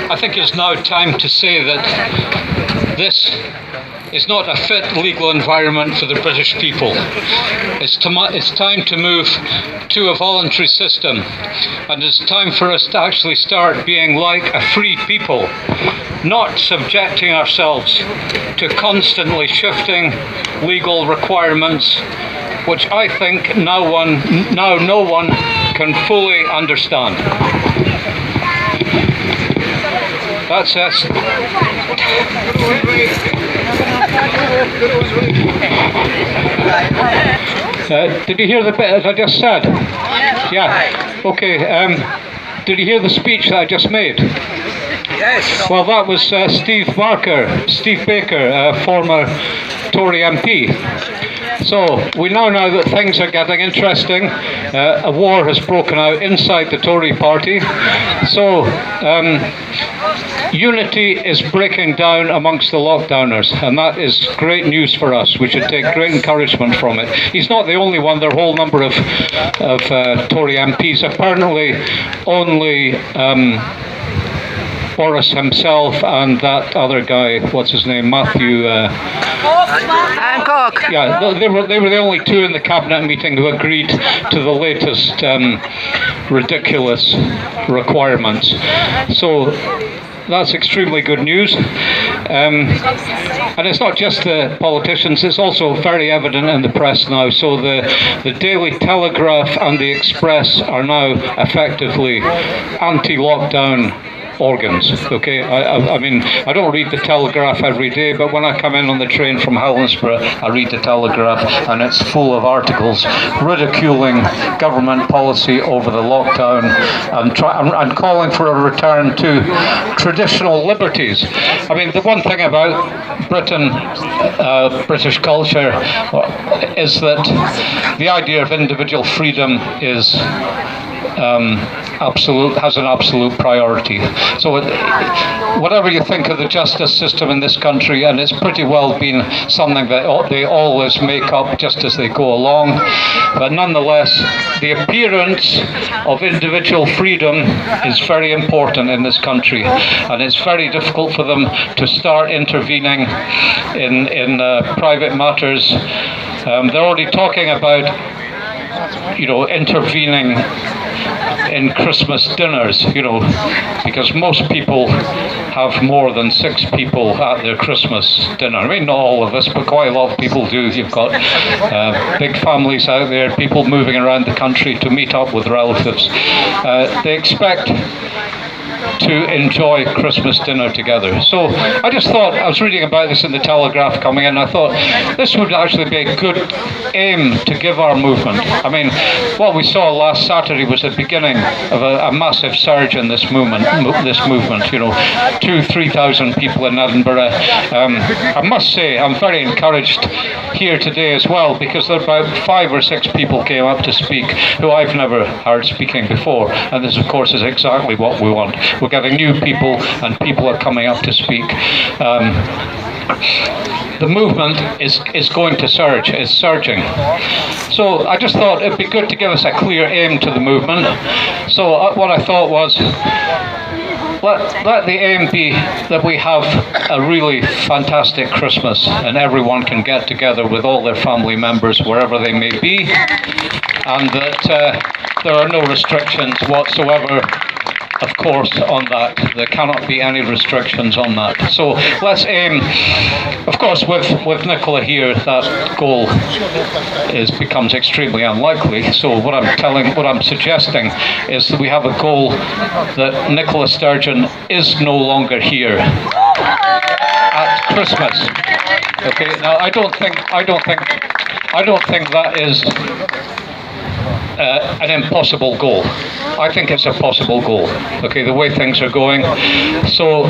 I think it's now time to say that this is not a fit legal environment for the British people. It's time to move to a voluntary system, and it's time for us to actually start being like a free people, not subjecting ourselves to constantly shifting legal requirements, which I think now no one can fully understand. That's it. Did you hear the bit that I just said? Yeah. Okay. Did you hear the speech that I just made? Yes. Well, that was Steve Baker, former Tory MP. So we now know that things are getting interesting. A war has broken out inside the Tory party. So unity is breaking down amongst the lockdowners, and that is great news for us. We should take great encouragement from it. He's not the only one. There are a whole number of Tory MPs. Apparently only Boris himself and that other guy, what's his name, Matthew Hancock. Yeah, they were the only two in the cabinet meeting who agreed to the latest ridiculous requirements. So that's extremely good news. And it's not just the politicians, it's also very evident in the press now. So the Daily Telegraph and the Express are now effectively anti-lockdown organs. Okay, I mean, I don't read the Telegraph every day, but when I come in on the train from Helensburgh, I read the Telegraph, and it's full of articles ridiculing government policy over the lockdown and calling for a return to traditional liberties. I mean, the one thing about Britain, British culture, is that the idea of individual freedom is has an absolute priority. So whatever you think of the justice system in this country, and it's pretty well been something that they always make up just as they go along, but nonetheless the appearance of individual freedom is very important in this country, and it's very difficult for them to start intervening in private matters. They're already talking about intervening in Christmas dinners, because most people have more than 6 people at their Christmas dinner. I mean, not all of us, but quite a lot of people do. You've got big families out there, people moving around the country to meet up with relatives. They expect to enjoy Christmas dinner together. So I just thought, I was reading about this in the Telegraph coming in, I thought this would actually be a good aim to give our movement. I mean, what we saw last Saturday was the beginning of a massive surge in this movement. 2,000-3,000 people in Edinburgh. I must say, I'm very encouraged here today as well, because there about 5 or 6 people came up to speak who I've never heard speaking before, and this of course is exactly what we want. We're getting new people, and people are coming up to speak. The movement is going to surge, is surging. So I just thought it'd be good to give us a clear aim to the movement. So what I thought was, let the aim be that we have a really fantastic Christmas, and everyone can get together with all their family members wherever they may be, and that there are no restrictions whatsoever, of course, on that. There cannot be any restrictions on that. So let's aim, of course, with Nicola here, that goal becomes extremely unlikely. So what I'm suggesting is that we have a goal that Nicola Sturgeon is no longer here at Christmas. Okay. Now I don't think that is an impossible goal. I think it's a possible goal. Okay, the way things are going. So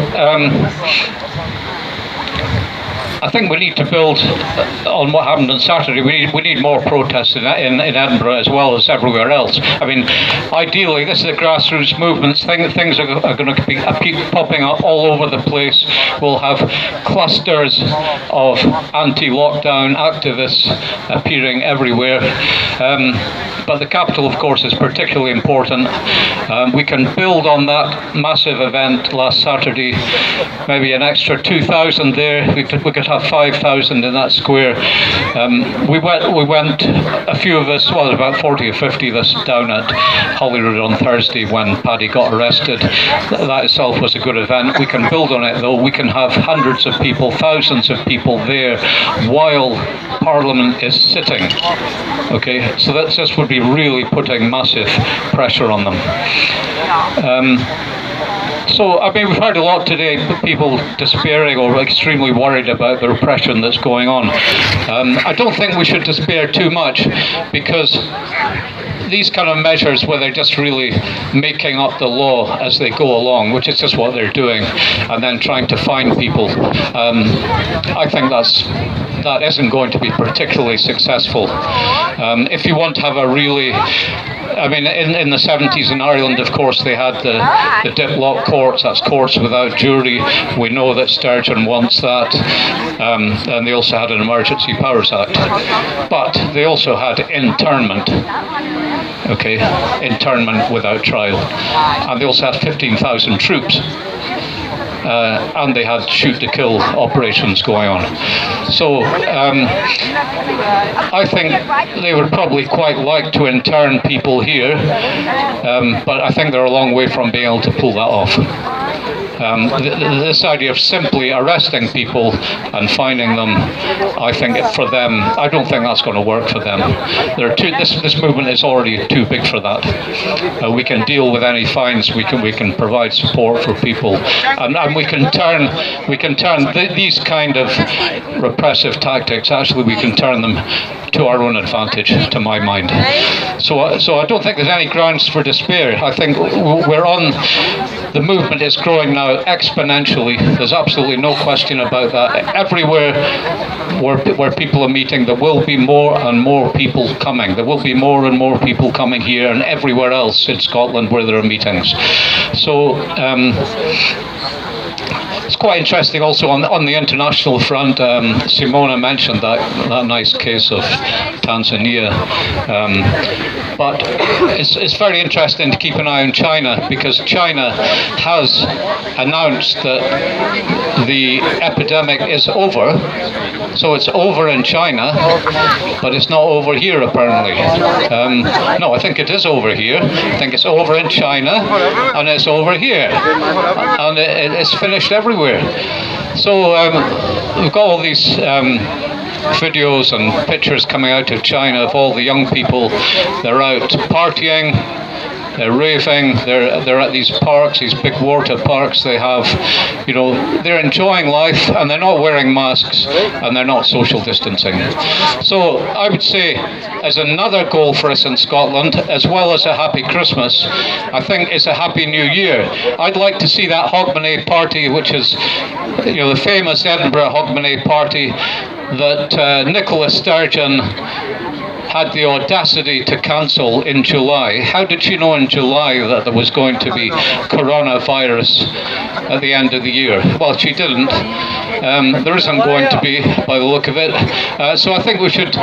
I think we need to build on what happened on Saturday. We need more protests in Edinburgh as well as everywhere else. I mean, ideally, this is a grassroots movement. Things are going to be popping up all over the place. We'll have clusters of anti-lockdown activists appearing everywhere. But the capital, of course, is particularly important. We can build on that massive event last Saturday, maybe an extra 2,000 there. We could have 5,000 in that square. We went, a few of us, well, about 40 or 50 of us down at Holyrood on Thursday when Paddy got arrested. That itself was a good event. We can build on it, though. We can have hundreds of people, thousands of people there while Parliament is sitting. Okay, so this would be really putting massive pressure on them. So, I mean, we've heard a lot today, people despairing or extremely worried about the repression that's going on. I don't think we should despair too much, because these kind of measures where they're just really making up the law as they go along, which is just what they're doing, and then trying to fine people, I think that isn't going to be particularly successful. If you want to have a really, I mean, in the 70s in Ireland, of course, they had the diplock courts, that's courts without jury. We know that Sturgeon wants that. And they also had an Emergency Powers Act. But they also had internment. Okay, internment without trial. And they also had 15,000 troops. And they had shoot-to-kill operations going on. So I think they would probably quite like to intern people here, but I think they're a long way from being able to pull that off. This idea of simply arresting people and fining them, I think for them, I don't think that's going to work for them. This movement is already too big for that. We can deal with any fines. We can provide support for people, and we can turn these kind of repressive tactics. Actually, we can turn them to our own advantage, to my mind. So I don't think there's any grounds for despair. I think we're on. The movement is growing now exponentially. There's absolutely no question about that. Everywhere where people are meeting, there will be more and more people coming. There will be more and more people coming here and everywhere else in Scotland where there are meetings. So it's quite interesting also on the international front. Simona mentioned that nice case of Tanzania. But it's very interesting to keep an eye on China, because China has announced that the epidemic is over. So it's over in China, but it's not over here apparently. No, I think it is over here. I think it's over in China, and it's over here. And it's finished everywhere. So we've got all these videos and pictures coming out of China of all the young people. They're out partying, they're raving, they're at these parks, these big water parks they have. You know, they're enjoying life, and they're not wearing masks, and they're not social distancing. So I would say, as another goal for us in Scotland, as well as a happy Christmas, I think it's a happy New Year. I'd like to see that Hogmanay party, which is, you know, the famous Edinburgh Hogmanay party that Nicola Sturgeon had the audacity to cancel in July. How did she know in July that there was going to be coronavirus at the end of the year? Well, she didn't. There isn't going to be, by the look of it. So I think we should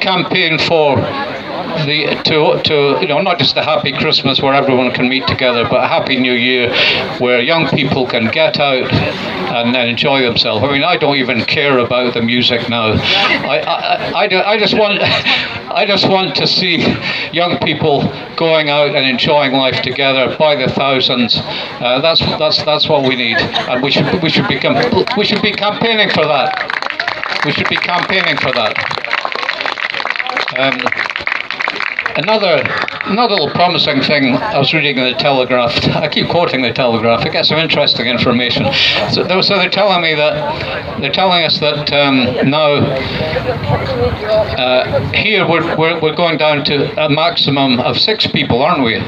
campaign for you know, not just a happy Christmas where everyone can meet together, but a happy New Year where young people can get out and enjoy themselves. I mean, I don't even care about the music now. I just want to see young people going out and enjoying life together by the thousands. That's what we need, and we should be campaigning for that. We should be campaigning for that. Another little promising thing I was reading in the Telegraph. I keep quoting the Telegraph. I get some interesting information. So they're telling us that now here we're going down to a maximum of 6 people, aren't we?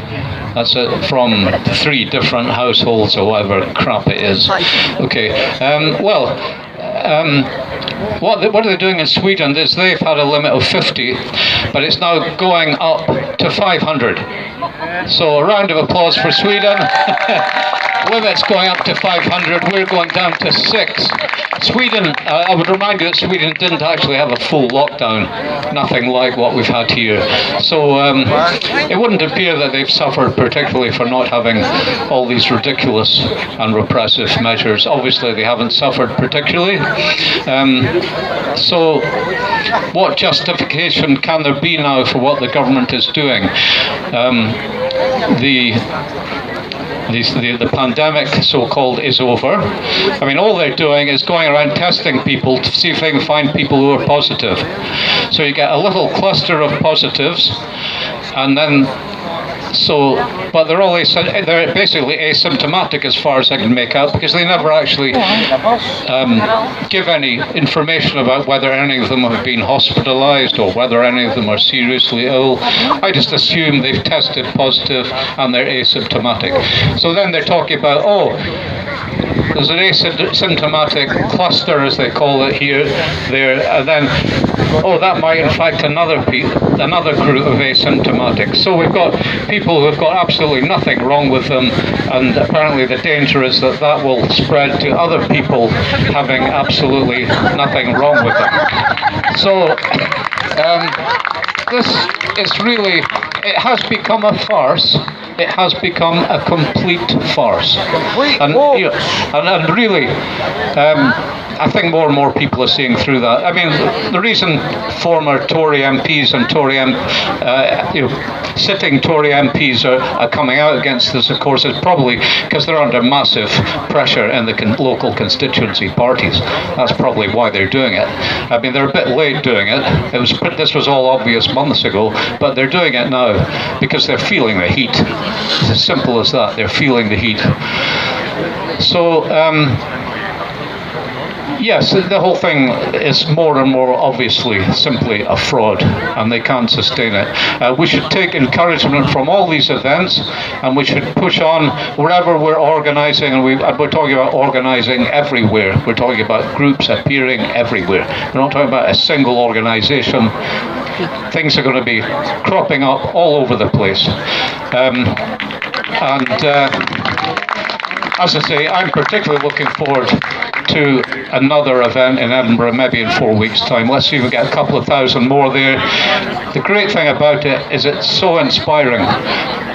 That's it, from 3 different households or whatever crap it is. Okay. what are they doing in Sweden is they've had a limit of 50, but it's now going up to 500. So a round of applause for Sweden. Limit's going up to 500, we're going down to 6. Sweden, I would remind you that Sweden didn't actually have a full lockdown, nothing like what we've had here. So it wouldn't appear that they've suffered particularly for not having all these ridiculous and repressive measures. Obviously they haven't suffered particularly. So what justification can there be now for what the government is doing? The pandemic, so-called, is over. I mean, all they're doing is going around testing people to see if they can find people who are positive. So you get a little cluster of positives, and then but they're basically asymptomatic as far as I can make out, because they never actually give any information about whether any of them have been hospitalized or whether any of them are seriously ill. I just assume they've tested positive and they're asymptomatic. So then they're talking about, there's an asymptomatic cluster, as they call it there, and then, that might infect another group of asymptomatic. So we've got people who have got absolutely nothing wrong with them, and apparently the danger is that will spread to other people having absolutely nothing wrong with them. So this is really, it has become a farce. It has become a complete farce. And really, I think more and more people are seeing through that. I mean, the reason former Tory MPs and sitting Tory MPs are coming out against this, of course, is probably because they're under massive pressure in the local constituency parties. That's probably why they're doing it. I mean, they're a bit late doing it. This was all obvious months ago, but they're doing it now because they're feeling the heat. It's as simple as that. They're feeling the heat. So, yes, the whole thing is more and more obviously simply a fraud, and they can't sustain it. We should take encouragement from all these events, and we should push on wherever we're organising, and we're talking about organising everywhere. We're talking about groups appearing everywhere. We're not talking about a single organisation. Things are going to be cropping up all over the place. As I say, I'm particularly looking forward to another event in Edinburgh, maybe in 4 weeks' time. Let's see if we get a couple of thousand more there. The great thing about it is it's so inspiring.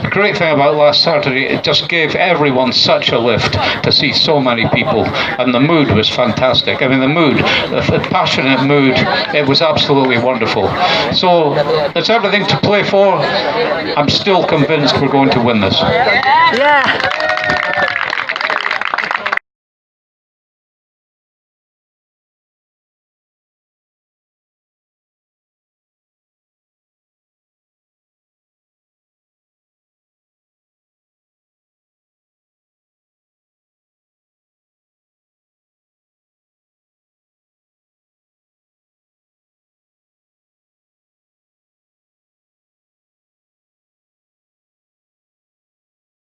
The great thing about last Saturday, it just gave everyone such a lift to see so many people, and the mood was fantastic. I mean, the passionate mood, it was absolutely wonderful. So there's everything to play for. I'm still convinced we're going to win this. Yeah.